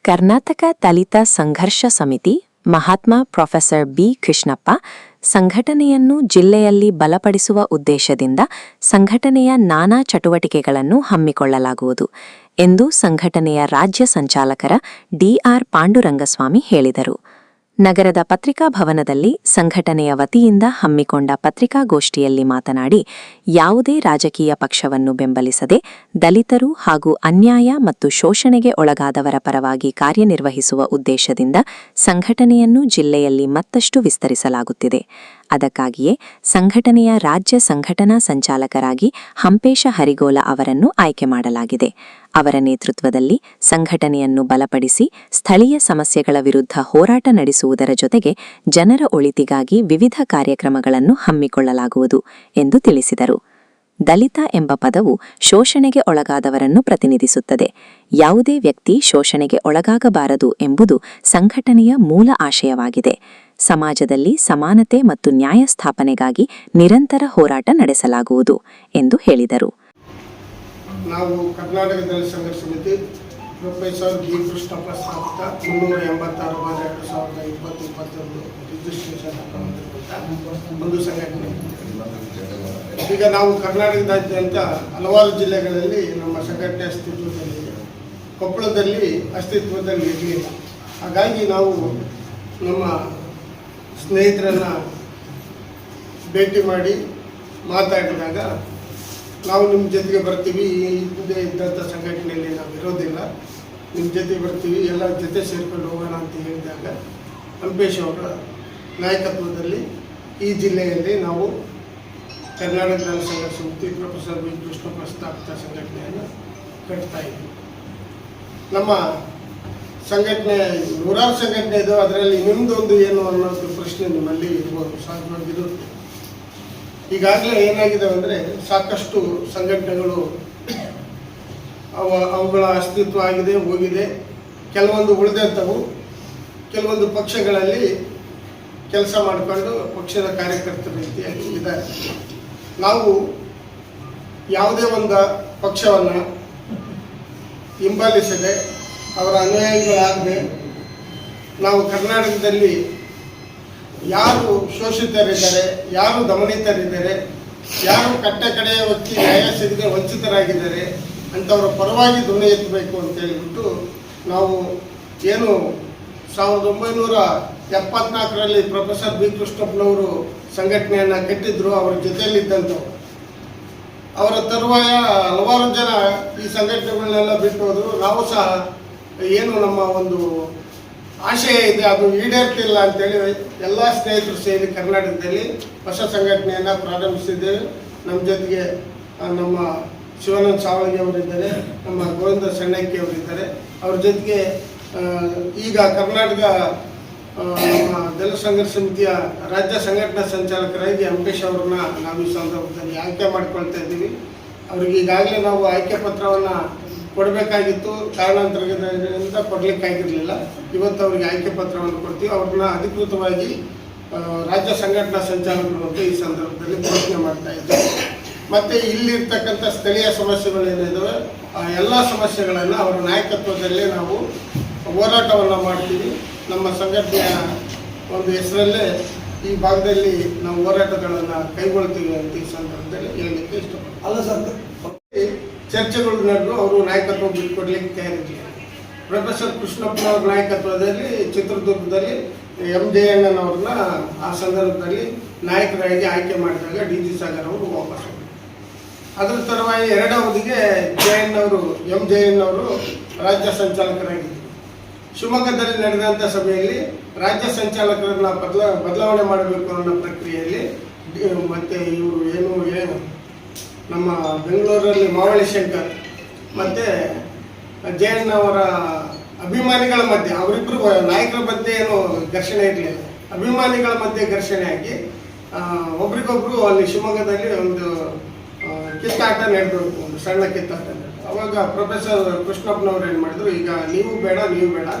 ಕರ್ನಾಟಕ ದಲಿತ ಸಂಘರ್ಷ ಸಮಿತಿ Mahatma professor B Krishnappa ಸಂಘಟನೆಯನ್ನು ಜಿಲ್ಲೆಯಲ್ಲಿ ಬಲಪಡಿಸುವ ಉದ್ದೇಶದಿಂದ ಸಂಘಟನೆಯ ನಾನಾ ಚಟುವಟಿಕೆಗಳನ್ನು ಹಮ್ಮಿಕೊಳ್ಳಲಾಗುವುದು ಎಂದು ಸಂಘಟನೆಯ ರಾಜ್ಯ ಸಂಚಾಲಕರ ಡಿಆರ್ ಪಾಂಡುರಂಗಸ್ವಾಮಿ ಹೇಳಿದರು. ನಗರದ ಪತ್ರಿಕಾ ಭವನದಲ್ಲಿ ಸಂಘಟನೆಯ ವತಿಯಿಂದ ಹಮ್ಮಿಕೊಂಡ ಪತ್ರಿಕಾಗೋಷ್ಠಿಯಲ್ಲಿ ಮಾತನಾಡಿ, ಯಾವುದೇ ರಾಜಕೀಯ ಪಕ್ಷವನ್ನು ಬೆಂಬಲಿಸದೆ ದಲಿತರು ಹಾಗೂ ಅನ್ಯಾಯ ಮತ್ತು ಶೋಷಣೆಗೆ ಒಳಗಾದವರ ಪರವಾಗಿ ಕಾರ್ಯನಿರ್ವಹಿಸುವ ಉದ್ದೇಶದಿಂದ ಸಂಘಟನೆಯನ್ನು ಜಿಲ್ಲೆಯಲ್ಲಿ ಮತ್ತಷ್ಟು ವಿಸ್ತರಿಸಲಾಗುತ್ತಿದೆ. ಅದಕ್ಕಾಗಿಯೇ ಸಂಘಟನೆಯ ರಾಜ್ಯ ಸಂಘಟನಾ ಸಂಚಾಲಕರಾಗಿ ಹಂಪೇಶ ಹರಿಗೋಲ ಅವರನ್ನು ಆಯ್ಕೆ ಮಾಡಲಾಗಿದೆ. ಅವರ ನೇತೃತ್ವದಲ್ಲಿ ಸಂಘಟನೆಯನ್ನು ಬಲಪಡಿಸಿ ಸ್ಥಳೀಯ ಸಮಸ್ಯೆಗಳ ವಿರುದ್ಧ ಹೋರಾಟ ನಡೆಸುವುದರ ಜೊತೆಗೆ ಜನರ ಒಳಿತಿಗಾಗಿ ವಿವಿಧ ಕಾರ್ಯಕ್ರಮಗಳನ್ನು ಹಮ್ಮಿಕೊಳ್ಳಲಾಗುವುದು ಎಂದು ತಿಳಿಸಿದರು. ದಲಿತ ಎಂಬ ಪದವು ಶೋಷಣೆಗೆ ಒಳಗಾದವರನ್ನು ಪ್ರತಿನಿಧಿಸುತ್ತದೆ. ಯಾವುದೇ ವ್ಯಕ್ತಿ ಶೋಷಣೆಗೆ ಒಳಗಾಗಬಾರದು ಎಂಬುದು ಸಂಘಟನೆಯ ಮೂಲ ಆಶಯವಾಗಿದೆ. ಸಮಾಜದಲ್ಲಿ ಸಮಾನತೆ ಮತ್ತು ನ್ಯಾಯ ಸ್ಥಾಪನೆಗಾಗಿ ನಿರಂತರ ಹೋರಾಟ ನಡೆಸಲಾಗುವುದು ಎಂದು ಹೇಳಿದರು. ನಾವು ಕರ್ನಾಟಕ ದಲಿತ ಸಂಘರ್ಷ ಸಮಿತಿ ಪ್ರೊಫೆಸರ್ ಬಿ ಕೃಷ್ಣಪ್ಪ ಸ್ಥಾಪಿತ 386/2020 ರಿಜಿಸ್ಟ್ರೇಷನ್ ಒಂದು ಸಂಘಟನೆ. ಈಗ ನಾವು ಕರ್ನಾಟಕದಾದ್ಯಂತ ಹಲವಾರು ಜಿಲ್ಲೆಗಳಲ್ಲಿ ನಮ್ಮ ಸಂಘಟನೆ ಅಸ್ತಿತ್ವದಲ್ಲಿದೆ. ಕೊಪ್ಪಳದಲ್ಲಿ ಅಸ್ತಿತ್ವದಲ್ಲಿ ಇರಲಿಲ್ಲ. ಹಾಗಾಗಿ ನಾವು ನಮ್ಮ ಸ್ನೇಹಿತರನ್ನು ಭೇಟಿ ಮಾಡಿ ಮಾತಾಡಿದಾಗ, ನಾವು ನಿಮ್ಮ ಜೊತೆಗೆ ಬರ್ತೀವಿ, ಹಿಂದೆ ಇದ್ದಂಥ ಸಂಘಟನೆಯಲ್ಲಿ ನಾವು ಇರೋದಿಲ್ಲ, ನಿಮ್ಮ ಜೊತೆ ಬರ್ತೀವಿ, ಎಲ್ಲ ಜೊತೆ ಸೇರ್ಕೊಂಡು ಹೋಗೋಣ ಅಂತ ಹೇಳಿದಾಗ ಹಂಪೇಶ್ ಅವರ ನಾಯಕತ್ವದಲ್ಲಿ ಈ ಜಿಲ್ಲೆಯಲ್ಲಿ ನಾವು ಕರ್ನಾಟಕ ದಲಿತ ಸಂಘರ್ಷ ಸಮಿತಿ ಪ್ರೊಫೆಸರ್ ಬಿ ಕೃಷ್ಣಪ್ಪ ಸ್ಥಾಪಿತ ಸಂಘಟನೆಯನ್ನು ಕಟ್ತಾ ಇದ್ವಿ. ನಮ್ಮ ಸಂಘಟನೆ ನೂರಾರು ಸಂಘಟನೆ ಇದು, ಅದರಲ್ಲಿ ನಿಮ್ಮದೊಂದು ಏನು ಅನ್ನೋದು ಪ್ರಶ್ನೆ ನಿಮ್ಮಲ್ಲಿ ಇರ್ಬೋದು, ಸಹಜವಾಗಿರುತ್ತೆ. ಈಗಾಗಲೇ ಏನಾಗಿದೆ ಅಂದರೆ, ಸಾಕಷ್ಟು ಸಂಘಟನೆಗಳು ಅವುಗಳ ಅಸ್ತಿತ್ವ ಆಗಿದೆ, ಹೋಗಿದೆ. ಕೆಲವೊಂದು ಉಳಿದಂಥವು ಕೆಲವೊಂದು ಪಕ್ಷಗಳಲ್ಲಿ ಕೆಲಸ ಮಾಡಿಕೊಂಡು ಪಕ್ಷದ ಕಾರ್ಯಕರ್ತರ ರೀತಿಯಾಗಿ ಇದ್ದಾರೆ. ನಾವು ಯಾವುದೇ ಒಂದು ಪಕ್ಷವನ್ನು ಹಿಂಬಾಲಿಸದೆ, ಅವರ ಅನುಯಾಯಿಗಳಾಗದೆ, ನಾವು ಕರ್ನಾಟಕದಲ್ಲಿ ಯಾರು ಶೋಷಿತರಿದ್ದಾರೆ, ಯಾರು ದಮನಿತರಿದ್ದಾರೆ, ಯಾರು ಕಟ್ಟ ಕಡೆಯ ವ್ಯಕ್ತಿ ನ್ಯಾಯ ಸಿಗದೆ ವಂಚಿತರಾಗಿದ್ದಾರೆ ಅಂಥವರ ಪರವಾಗಿ ಧ್ವನಿ ಎತ್ತಬೇಕು ಅಂತ ಹೇಳಿಬಿಟ್ಟು ನಾವು ಏನು 1974ರಲ್ಲಿ ಪ್ರೊಫೆಸರ್ ಬಿ ಕೃಷ್ಣಪ್ಪನವರು ಸಂಘಟನೆಯನ್ನು ಕಟ್ಟಿದ್ರು. ಅವರ ಜೊತೆಯಲ್ಲಿದ್ದಂಥವ್ರು, ಅವರ ತರುವಾಯ ಹಲವಾರು ಜನ ಈ ಸಂಘಟನೆಗಳನ್ನೆಲ್ಲ ಬಿಟ್ಟು ಹೋದರು. ನಾವು ಸಹ ಏನು ನಮ್ಮ ಒಂದು ಆಶಯ ಇದೆ ಅದು ಈಡೇರ್ತಿಲ್ಲ ಅಂತೇಳಿ ಎಲ್ಲ ಸ್ನೇಹಿತರು ಸೇರಿ ಕರ್ನಾಟಕದಲ್ಲಿ ಹೊಸ ಸಂಘಟನೆಯನ್ನು ಪ್ರಾರಂಭಿಸಿದ್ದೇವೆ. ನಮ್ಮ ಜೊತೆಗೆ ನಮ್ಮ ಶಿವಾನಂದ ಸಾವಳಗಿ ಅವರಿದ್ದಾರೆ, ನಮ್ಮ ಗೋವಿಂದ ಸಣ್ಣಕ್ಕಿ ಅವರಿದ್ದಾರೆ. ಅವ್ರ ಜೊತೆಗೆ ಈಗ ಕರ್ನಾಟಕ ನಮ್ಮ ದಲಿತ ಸಂಘರ್ಷ ಸಮಿತಿಯ ರಾಜ್ಯ ಸಂಘಟನಾ ಸಂಚಾಲಕರಾಗಿ ಹಂಪೇಶ್ ಅವ್ರನ್ನ ನಾವು ಈ ಸಂದರ್ಭದಲ್ಲಿ ಆಯ್ಕೆ ಮಾಡ್ಕೊಳ್ತಾ ಇದ್ದೀವಿ. ಅವ್ರಿಗೆ ಈಗಾಗಲೇ ನಾವು ಆಯ್ಕೆ ಪತ್ರವನ್ನು ಕೊಡಬೇಕಾಗಿತ್ತು, ಕಾರಣಾಂತರದಿಂದ ಕೊಡಲಿಕ್ಕಾಗಿರಲಿಲ್ಲ. ಇವತ್ತು ಅವರಿಗೆ ಆಯ್ಕೆ ಪತ್ರವನ್ನು ಕೊಡ್ತೀವಿ. ಅವ್ರನ್ನ ಅಧಿಕೃತವಾಗಿ ರಾಜ್ಯ ಸಂಘಟನಾ ಸಂಚಾಲಕರು ಅಂತ ಈ ಸಂದರ್ಭದಲ್ಲಿ ಘೋಷಣೆ ಮಾಡ್ತಾ ಇದ್ದೇವೆ. ಮತ್ತು ಇಲ್ಲಿರ್ತಕ್ಕಂಥ ಸ್ಥಳೀಯ ಸಮಸ್ಯೆಗಳೇನಿದ್ದಾವೆ ಆ ಎಲ್ಲ ಸಮಸ್ಯೆಗಳನ್ನು ಅವರ ನಾಯಕತ್ವದಲ್ಲೇ ನಾವು ಹೋರಾಟವನ್ನು ಮಾಡ್ತೀವಿ. ನಮ್ಮ ಸಂಘಟನೆಯ ಒಂದು ಹೆಸರಲ್ಲೇ ಈ ಭಾಗದಲ್ಲಿ ನಾವು ಹೋರಾಟಗಳನ್ನು ಕೈಗೊಳ್ತೀವಿ ಅಂತ ಈ ಸಂದರ್ಭದಲ್ಲಿ ಹೇಳಲಿಕ್ಕೆ ಇಷ್ಟಪಡ್ತೀನಿ. ಅಲ್ಲ ಸರ್, ಚರ್ಚೆಗಳು ನಡೆದು ಅವರು ನಾಯಕತ್ವ ಬಿಟ್ಟುಕೊಡ್ಲಿಕ್ಕೆ ತಯಾರಿರಲಿಲ್ಲ. ಪ್ರೊಫೆಸರ್ ಕೃಷ್ಣಪ್ಪನವ್ರ ನಾಯಕತ್ವದಲ್ಲಿ ಚಿತ್ರದುರ್ಗದಲ್ಲಿ MJNನವ್ರನ್ನ ಆ ಸಂದರ್ಭದಲ್ಲಿ ನಾಯಕರಾಗಿ ಆಯ್ಕೆ ಮಾಡಿದಾಗ DG ಸಾಗರ್ ಅವರು ವಾಪಸ್ ಹೋದರು. ಅದರ ತರುವಾಯ ಎರಡನೇ ಅವಧಿಗೆ MJN ಅವರು ರಾಜ್ಯ ಸಂಚಾಲಕರಾಗಿದ್ದರು. ಶಿವಮೊಗ್ಗದಲ್ಲಿ ನಡೆದಂಥ ಸಭೆಯಲ್ಲಿ ರಾಜ್ಯ ಸಂಚಾಲಕರನ್ನ ಬದಲಾವಣೆ ಮಾಡಬೇಕು ಅನ್ನೋ ಪ್ರಕ್ರಿಯೆಯಲ್ಲಿ ಮತ್ತು ಇವರು ಏನು ನಮ್ಮ ಬೆಂಗಳೂರಲ್ಲಿ ಮಾವಳಿ ಶಂಕರ್ ಮತ್ತು JN ಅವರ ಅಭಿಮಾನಿಗಳ ಮಧ್ಯೆ, ಅವರಿಬ್ಬರು ನಾಯಕರ ಮಧ್ಯೆ ಏನು ಘರ್ಷಣೆ ಇರಲಿಲ್ಲ, ಅಭಿಮಾನಿಗಳ ಮಧ್ಯೆ ಘರ್ಷಣೆ ಆಗಿ ಒಬ್ರಿಗೊಬ್ರು ಅಲ್ಲಿ ಶಿವಮೊಗ್ಗದಲ್ಲಿ ಒಂದು ಕಿತ್ತಾಟ ನಡೆದು, ಒಂದು ಸಣ್ಣ ಕಿತ್ತಾಟ ನಡೆದು. ಅವಾಗ ಪ್ರೊಫೆಸರ್ ಕೃಷ್ಣಪ್ಪನವ್ರು ಏನು ಮಾಡಿದ್ರು, ಈಗ ನೀವು ಬೇಡ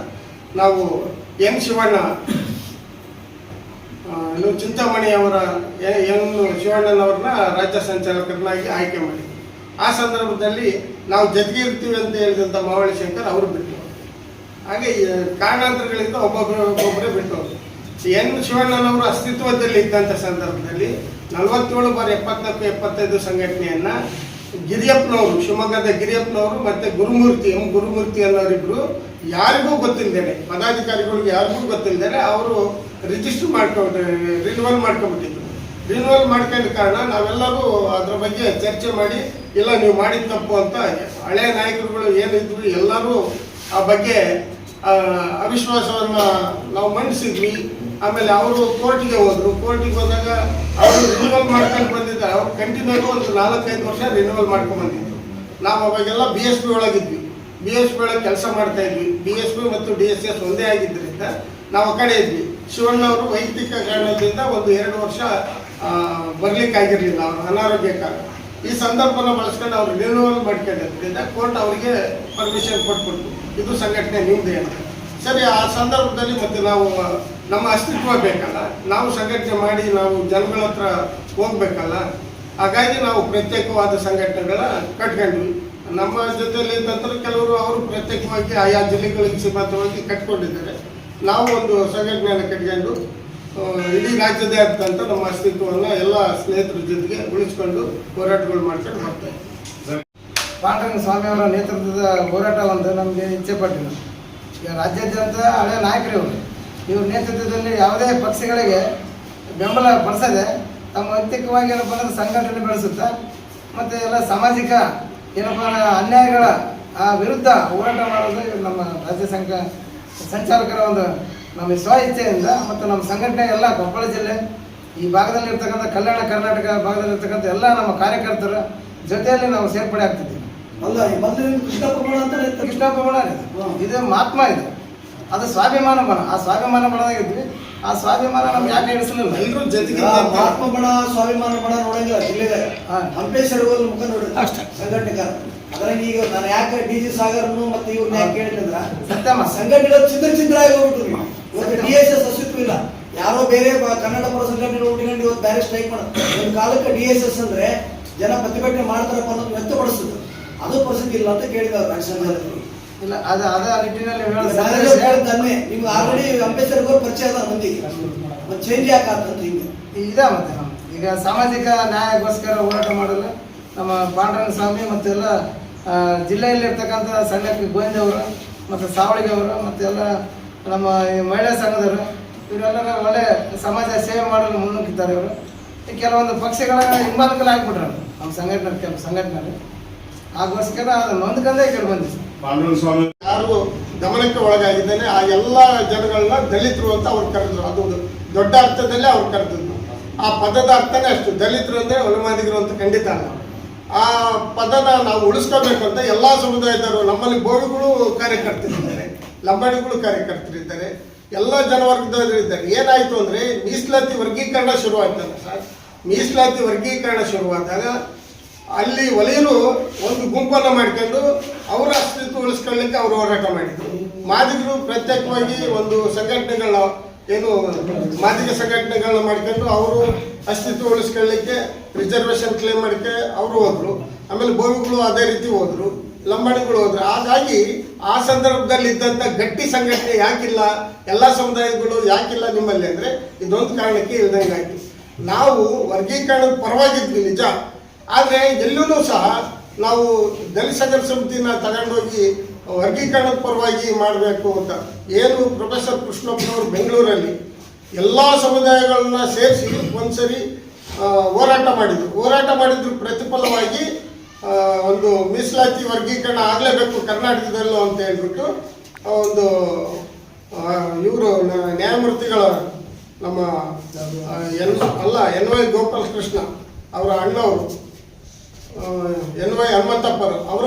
ನಾವು ಎನ್ ಶಿವಣ್ಣ ಚಿಂತಾಮಣಿ ಅವರ ಶಿವಣ್ಣನವ್ರನ್ನ ರಾಜ್ಯ ಸಂಚಾಲಕರನ್ನಾಗಿ ಆಯ್ಕೆ ಮಾಡಿ. ಆ ಸಂದರ್ಭದಲ್ಲಿ ನಾವು ಜೊತೆಗೆ ಇರ್ತೀವಿ ಅಂತ ಹೇಳಿದಂಥ ಮಾವಳಿ ಶಂಕರ್ ಅವರು ಬಿಟ್ಟು ಹಾಗೆ ಕಾರಣಾಂತರಗಳಿಂದ ಒಬ್ಬೊಬ್ಬರೇ ಬಿಟ್ಟವರು. ಎನ್ ಶಿವಣ್ಣನವರು ಅಸ್ತಿತ್ವದಲ್ಲಿ ಇದ್ದಂಥ ಸಂದರ್ಭದಲ್ಲಿ 47/74/75 ಸಂಘಟನೆಯನ್ನು ಗಿರಿಯಪ್ಪನವರು, ಶಿವಮೊಗ್ಗದ ಗಿರಿಯಪ್ಪನವರು ಮತ್ತು ಗುರುಮೂರ್ತಿ ಅನ್ನೋರಿಬ್ಬರು ಯಾರಿಗೂ ಗೊತ್ತಿಲ್ಲದೇನೆ, ಪದಾಧಿಕಾರಿಗಳಿಗೆ ಯಾರಿಗೂ ಗೊತ್ತಿಲ್ಲದೇನೆ ಅವರು ರಿನ್ಯೂವಲ್ ಮಾಡ್ಕೊಂಡ್ಬಿಟ್ಟಿದ್ರು. ರಿನ್ಯೂವಲ್ ಮಾಡ್ಕೊಂಡ ಕಾರಣ ನಾವೆಲ್ಲರೂ ಅದರ ಬಗ್ಗೆ ಚರ್ಚೆ ಮಾಡಿ, ಇಲ್ಲ ನೀವು ಮಾಡಿದ ತಪ್ಪು ಅಂತ ಹಳೆಯ ನಾಯಕರುಗಳು ಏನಿದ್ರು ಎಲ್ಲರೂ ಆ ಬಗ್ಗೆ ಅವಿಶ್ವಾಸವನ್ನು ನಾವು ಮಂಡಿಸಿದ್ವಿ. ಆಮೇಲೆ ಅವರು ಕೋರ್ಟಿಗೆ ಹೋದರು. ಕೋರ್ಟಿಗೆ ಹೋದಾಗ ಅವರು ರಿನ್ಯೂವಲ್ ಮಾಡ್ಕೊಂಡು ಬಂದಿದ್ದಾರೆ. ಅವ್ರು ಕಂಟಿನ್ಯೂ ಒಂದು 4-5 ವರ್ಷ ರಿನ್ಯೂವಲ್ ಮಾಡ್ಕೊಂಡು ಬಂದಿದ್ರು. ನಾವು ಅವಾಗೆಲ್ಲ BSP ಒಳಗಿದ್ವಿ. BSP ಒಳಗೆ ಕೆಲಸ ಮಾಡ್ತಾ ಇದ್ವಿ. BSP ಮತ್ತು DSS ಒಂದೇ ಆಗಿದ್ದರಿಂದ ನಾವು ಆ ಕಡೆ ಇದ್ವಿ. ಶಿವಣ್ಣವರು ವೈಯಕ್ತಿಕ ಕಾರಣದಿಂದ 1-2 ವರ್ಷ ಬರ್ಲಿಕ್ಕಾಗಿರಲಿಲ್ಲ, ಅವರು ಅನಾರೋಗ್ಯ ಕಾರಣ. ಈ ಸಂದರ್ಭನ ಬಳಸ್ಕೊಂಡು ಅವರು ರಿನ್ಯೂವಲ್ ಮಾಡ್ಕೊಂಡಿದ್ದರಿಂದ ಕೋರ್ಟ್ ಅವರಿಗೆ ಪರ್ಮಿಷನ್ ಕೊಟ್ಬಿಟ್ಟು ಇದು ಸಂಘಟನೆ ನಿಮ್ಮದೇ ಅಂತ. ಸರಿ, ಆ ಸಂದರ್ಭದಲ್ಲಿ ಮತ್ತೆ ನಾವು ನಮ್ಮ ಅಸ್ತಿತ್ವ ಬೇಕಲ್ಲ, ನಾವು ಸಂಘಟನೆ ಮಾಡಿ ನಾವು ಜನಗಳ ಹತ್ರ ಹೋಗ್ಬೇಕಲ್ಲ. ಹಾಗಾಗಿ ನಾವು ಪ್ರತ್ಯೇಕವಾದ ಸಂಘಟನೆಗಳ ಕಟ್ಕೊಂಡ್ವಿ. ನಮ್ಮ ಜೊತೆಯಲ್ಲಿ ಇದ್ದಂದ್ರೆ ಕೆಲವರು ಅವರು ಪ್ರತ್ಯೇಕವಾಗಿ ಆಯಾ ಜಿಲ್ಲೆಗಳಿಗೆ ಸೀಮಿತವಾಗಿ ಕಟ್ಕೊಂಡಿದ್ದಾರೆ. ನಾವು ಒಂದು ಸಂಘಟನೆಯನ್ನು ಕಟ್ಕೊಂಡು ಇಡೀ ರಾಜ್ಯದೇ ಆದಂಥ ನಮ್ಮ ಅಸ್ತಿತ್ವವನ್ನು ಎಲ್ಲ ಸ್ನೇಹಿತರ ಜೊತೆಗೆ ಉಳಿಸ್ಕೊಂಡು ಹೋರಾಟಗಳು ಮಾಡ್ಕೊಂಡು ಬರ್ತಾ ಇದ್ದೀವಿ. ಪಾಂಡುರಂಗ ಸ್ವಾಮಿಯವರ ನೇತೃತ್ವದ ಹೋರಾಟ ಒಂದು ನಮಗೆ ಇಚ್ಛೆ ಪಟ್ಟಿಲ್ಲ. ಈಗ ರಾಜ್ಯಾದ್ಯಂತ ಹಳೆಯ ನಾಯಕರು ಇವ್ರ ನೇತೃತ್ವದಲ್ಲಿ ಯಾವುದೇ ಪಕ್ಷಗಳಿಗೆ ಬೆಂಬಲ ಪಡಿಸದೆ ತಮ್ಮ ವೈಯಕ್ತಿಕವಾಗಿ ಏನಪ್ಪ ಅಂದರೆ ಸಂಘಟನೆ ಬೆಳೆಸುತ್ತಾ ಮತ್ತು ಎಲ್ಲ ಸಾಮಾಜಿಕ ಏನಪ್ಪ ಅನ್ಯಾಯಗಳ ವಿರುದ್ಧ ಹೋರಾಟ ಮಾಡೋದು ನಮ್ಮ ರಾಜ್ಯ ಸಂಚಾಲಕರ ಒಂದು ನಮ್ಮ ಸ್ವ ಇಚ್ಛೆಯಿಂದ ಮತ್ತು ನಮ್ಮ ಸಂಘಟನೆ ಎಲ್ಲ ಕೊಪ್ಪಳ ಜಿಲ್ಲೆ ಈ ಭಾಗದಲ್ಲಿರ್ತಕ್ಕಂಥ ಕಲ್ಯಾಣ ಕರ್ನಾಟಕ ಭಾಗದಲ್ಲಿರ್ತಕ್ಕಂಥ ಎಲ್ಲ ನಮ್ಮ ಕಾರ್ಯಕರ್ತರ ಜೊತೆಯಲ್ಲಿ ನಾವು ಸೇರ್ಪಡೆ ಆಗ್ತಿದ್ದೀವಿ. ಅಲ್ಲ, ಕೃಷ್ಣಪ್ಪ ಬಣ ಅಂತ ಕೃಷ್ಣಪ್ಪ ಬಣ ಇದು ಮಹಾತ್ಮ ಇದು, ಅದು ಸ್ವಾಭಿಮಾನ ಬಣ. ಆ ಸ್ವಾಭಿಮಾನ ಬಣದಾಗಿದ್ವಿ. ಆ ಸ್ವಾಭಿಮಾನ ನಮ್ಗೆ ಯಾಕೆ ಹಿಡಿಸಲಿಲ್ಲ? ಎಲ್ಲರೂ ಜೊತೆಗೆ ಮಹಾತ್ಮ ಬಣ, ಸ್ವಾಭಿಮಾನ ಬಣ ನೋಡಂಗಿಲ್ಲ ಜಿಲ್ಲೆಗೆ. ಹಂಪೇಶ್ ಅಡಗೋಲ್ ಮುಖ ನೋಡಿ ಸಂಘಟನೆಗಾರ. ಅದ್ರಾಗ ಈಗ ನಾನು ಯಾಕೆ DG ಸಾಗರ್ನು ಮತ್ತೆ ಇವ್ರನ್ನ ಯಾಕೆ ಕೇಳಿದ್ರ ಸತ್ಯಮ್ಮ ಸಂಘಟನೆಗಳು ಚಿತ್ರ ಆಗಿ ಹೋಗ್ಬಿಟ್ರು. ಇವತ್ತು DSS ಅಸ್ತಿತ್ವ ಇಲ್ಲ. ಯಾರೋ ಬೇರೆ ಕನ್ನಡ ಪರ ಸಂಘಟನೆಗಳು ಹುಟ್ಟಿಕೊಂಡು ಇವತ್ತು ಬೇರೆ ಸ್ಟ್ರೈಕ್ ಮಾಡೋದು. ಒಂದು ಕಾಲಕ್ಕೆ DSS ಅಂದ್ರೆ ಜನ ಪ್ರತಿಭಟನೆ ಮಾಡ್ತಾರಪ್ಪ ಅನ್ನೋದು ವ್ಯಕ್ತಪಡಿಸ್ತದೆ. ಅದು ಪರಿಸ್ಥಿತಿ ಇಲ್ಲ ಅಂತ ಕೇಳಿದವ್ರು ರಾಜ್ಯಸಭೆಯಲ್ಲಿ. ಇಲ್ಲ, ಅದು ಅದ ನಿಟ್ಟಿನಲ್ಲಿ ಹೇಳಿದ್ದೆ. ನಿಮ್ಗೆ ಆಲ್ರೆಡಿ ಅಂಬೇಡ್ಕರ್ ಪರಿಚಯ ಅದ ಮಂದಿಗೆ, ಚೇಂಜ್ ಯಾಕಂತ ಹಿಂಗೆ ಇದೆ. ಮತ್ತೆ ಈಗ ಸಾಮಾಜಿಕ ನ್ಯಾಯಕ್ಕೋಸ್ಕರ ಹೋರಾಟ ಮಾಡಲು ನಮ್ಮ ಪಾಂಡುರಂಗ ಸ್ವಾಮಿ ಮತ್ತೆಲ್ಲ ಜಿಲ್ಲೆಯಲ್ಲಿರ್ತಕ್ಕಂಥ ಸಣ್ಣ ಗೋವಿಂದ ಅವರು ಮತ್ತು ಸಾವಳಿಗೆ ಅವರು ಮತ್ತೆಲ್ಲ ನಮ್ಮ ಮಹಿಳಾ ಸಂಘದವರು ಇವರೆಲ್ಲರ ಒಳ್ಳೆ ಸಮಾಜ ಸೇವೆ ಮಾಡಲು ಮುನ್ನುಗ್ಗಿದ್ದಾರೆ. ಇವರು ಕೆಲವೊಂದು ಪಕ್ಷಗಳ ಹಿಂಬಾಲಕರಾಗ್ಬಿಟ್ರು ನಮ್ಮ ಸಂಘಟನೆಯಲ್ಲಿ. ಆಗೋಸ್ಕರ ಅದನ್ನು ಹೊಂದ್ಕೊಂಡೇ ಈ ಕಡೆ ಬಂದಿದೆ. ಪಾಂಡುರಂಗ ಸ್ವಾಮಿ ಯಾರು ಗಮನಕ್ಕೆ ಒಳಗಾಗಿದ್ದಾನೆ ಆ ಎಲ್ಲ ಜನಗಳನ್ನ ದಲಿತರು ಅಂತ ಅವ್ರು ಕರೆದ್ರು. ಅದು ದೊಡ್ಡ ಅರ್ಥದಲ್ಲೇ ಅವ್ರು ಕರೆದಿದ್ರು. ಆ ಪದದ ಅರ್ಥನೇ ಅಷ್ಟು. ದಲಿತರು ಅಂದರೆ ಒಳಮಾದಿಗರು ಅಂತ ಖಂಡಿತ ಅಲ್ಲ. ಆ ಪದನ ನಾವು ಉಳಿಸ್ಕೋಬೇಕು ಅಂತ ಎಲ್ಲ ಸಮುದಾಯದವರು, ನಮ್ಮಲ್ಲಿ ಬೋವಿಗಳು ಕಾರ್ಯಕರ್ತರಿದ್ದಾರೆ, ಲಂಬಾಣಿಗಳು ಕಾರ್ಯಕರ್ತರಿದ್ದಾರೆ, ಎಲ್ಲ ಜನವರ್ಗದವರು ಇದ್ದಾರೆ. ಏನಾಯಿತು ಅಂದರೆ ಮೀಸಲಾತಿ ವರ್ಗೀಕರಣ ಶುರುವಾಯ್ತಲ್ಲ ಸರ್. ಮೀಸಲಾತಿ ವರ್ಗೀಕರಣ ಶುರುವಾದಾಗ ಅಲ್ಲಿ ವಲಯರು ಒಂದು ಗುಂಪನ್ನು ಮಾಡ್ಕೊಂಡು ಅವರ ಅಸ್ತಿತ್ವ ಉಳಿಸ್ಕೊಳ್ಳಿಕ್ಕೆ ಅವರು ಹೋರಾಟ ಮಾಡಿದ್ರು. ಮಾದಿಗರು ಪ್ರತ್ಯೇಕವಾಗಿ ಒಂದು ಸಂಘಟನೆಗಳನ್ನ ಮಾದಿಗ ಸಂಘಟನೆಗಳನ್ನ ಮಾಡ್ಕೊಂಡು ಅವರು ಅಸ್ತಿತ್ವ ಉಳಿಸ್ಕೊಳ್ಳಿಕ್ಕೆ ರಿಸರ್ವೇಷನ್ ಕ್ಲೇಮ್ ಮಾಡಿಕೆ ಅವರು ಹೋದ್ರು. ಆಮೇಲೆ ಬೋವಿಗಳು ಅದೇ ರೀತಿ ಹೋದ್ರು, ಲಂಬಾಣಿಗಳು ಹೋದ್ರು. ಹಾಗಾಗಿ ಆ ಸಂದರ್ಭದಲ್ಲಿ ಇದ್ದಂಥ ಗಟ್ಟಿ ಸಂಘಟನೆ ಯಾಕಿಲ್ಲ, ಎಲ್ಲ ಸಮುದಾಯಗಳು ಯಾಕಿಲ್ಲ ನಿಮ್ಮಲ್ಲಿ ಅಂದರೆ ಇದೊಂದು ಕಾರಣಕ್ಕೆ ಇಲ್ದಂಗಾಗಿ. ನಾವು ವರ್ಗೀಕರಣದ ಪರವಾಗಿದ್ವಿ ನಿಜ, ಆದರೆ ಎಲ್ಲೂ ಸಹ ನಾವು ದಲಿತ ಸಂಘರ್ಷ ಸಮಿತಿನ ತಗೊಂಡೋಗಿ ವರ್ಗೀಕರಣದ ಪರವಾಗಿ ಮಾಡಬೇಕು ಅಂತ ಏನು ಪ್ರೊಫೆಸರ್ ಕೃಷ್ಣಪ್ಪನವರು ಬೆಂಗಳೂರಲ್ಲಿ ಎಲ್ಲ ಸಮುದಾಯಗಳನ್ನ ಸೇರಿಸಿ ಒಂದ್ಸರಿ ಹೋರಾಟ ಮಾಡಿದ್ರು ಪ್ರತಿಫಲವಾಗಿ ಒಂದು ಮೀಸಲಾತಿ ವರ್ಗೀಕರಣ ಆಗಲೇಬೇಕು ಕರ್ನಾಟಕದಲ್ಲೂ ಅಂತ ಹೇಳ್ಬಿಟ್ಟು ಒಂದು ಇವರು ನ್ಯಾಯಮೂರ್ತಿಗಳ ನಮ್ಮ NY ಗೋಪಾಲ ಕೃಷ್ಣ ಅವರ ಅಣ್ಣವರು NY ಹನುಮಂತಪ್ಪರು ಅವರ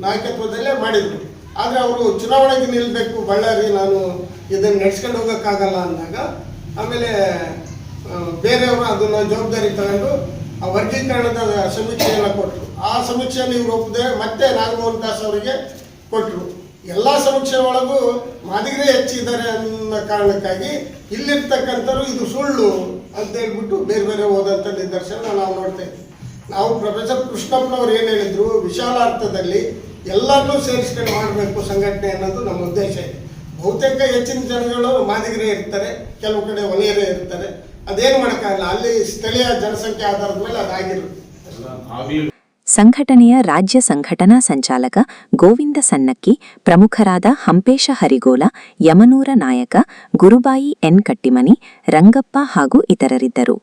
ನಾಯಕತ್ವದಲ್ಲೇ ಮಾಡಿದರು. ಆದರೆ ಅವರು ಚುನಾವಣೆಗೆ ನಿಲ್ಲಬೇಕು ಬಳ್ಳಾರಿ, ನಾನು ಇದನ್ನು ನಡೆಸ್ಕೊಂಡು ಹೋಗೋಕ್ಕಾಗಲ್ಲ ಅಂದಾಗ ಆಮೇಲೆ ಬೇರೆಯವರು ಅದನ್ನು ಜವಾಬ್ದಾರಿ ತಗೊಂಡು ಆ ವರ್ಗೀಕರಣದ ಸಮೀಕ್ಷೆಯನ್ನು ಕೊಟ್ಟರು. ಆ ಸಮೀಕ್ಷೆಯನ್ನು ಇವರು ಒಪ್ಪದೆ ಮತ್ತೆ ನಾಗಮೋಹನ್ ದಾಸ್ ಅವರಿಗೆ ಕೊಟ್ಟರು. ಎಲ್ಲ ಸಮೀಕ್ಷೆ ಒಳಗೂ ಮಾದಿಗರೇ ಹೆಚ್ಚಿದ್ದಾರೆ ಅನ್ನೋ ಕಾರಣಕ್ಕಾಗಿ ಇಲ್ಲಿರ್ತಕ್ಕಂಥವ್ರು ಇದು ಸುಳ್ಳು ಅಂತ ಹೇಳ್ಬಿಟ್ಟು ಬೇರೆ ಬೇರೆ ಹೋದಂಥ ನಿದರ್ಶನ ನಾವು ನೋಡ್ತಾ ಇದ್ದೀವಿ. ನಾವು ಪ್ರೊಫೆಸರ್ ಕೃಷ್ಣಪ್ಪನವ್ರು ಏನು ಹೇಳಿದ್ರು, ವಿಶಾಲ ಅರ್ಥದಲ್ಲಿ ಎಲ್ಲರನ್ನೂ ಸೇರಿಸ್ಕೊಂಡು ಮಾಡಬೇಕು ಸಂಘಟನೆ ಅನ್ನೋದು ನಮ್ಮ ಉದ್ದೇಶ ಇದೆ. ಬಹುತೇಕ ಹೆಚ್ಚಿನ ಜನಗಳು ಮಾದಿಗರೇ ಇರ್ತಾರೆ, ಕೆಲವು ಕಡೆ ಒಲೆಯರೇ ಇರ್ತಾರೆ. ಅದೇನು ಮಾಡೋಕ್ಕಾಗಲ್ಲ, ಅಲ್ಲಿ ಸ್ಥಳೀಯ ಜನಸಂಖ್ಯೆ ಆಧಾರದ ಮೇಲೆ ಅದಾಗಿರುತ್ತೆ. ಸಂಘಟನೆಯ ರಾಜ್ಯ ಸಂಘಟನಾ ಸಂಚಾಲಕ ಗೋವಿಂದ ಸನ್ನಕ್ಕಿ, ಪ್ರಮುಖರಾದ ಹಂಪೇಶ ಹರಿಗೋಲ, ಯಮನೂರ ನಾಯಕ, ಗುರುಬಾಯಿ ಎನ್ ಕಟ್ಟಿಮನಿ, ರಂಗಪ್ಪ ಹಾಗೂ ಇತರರಿದ್ದರು.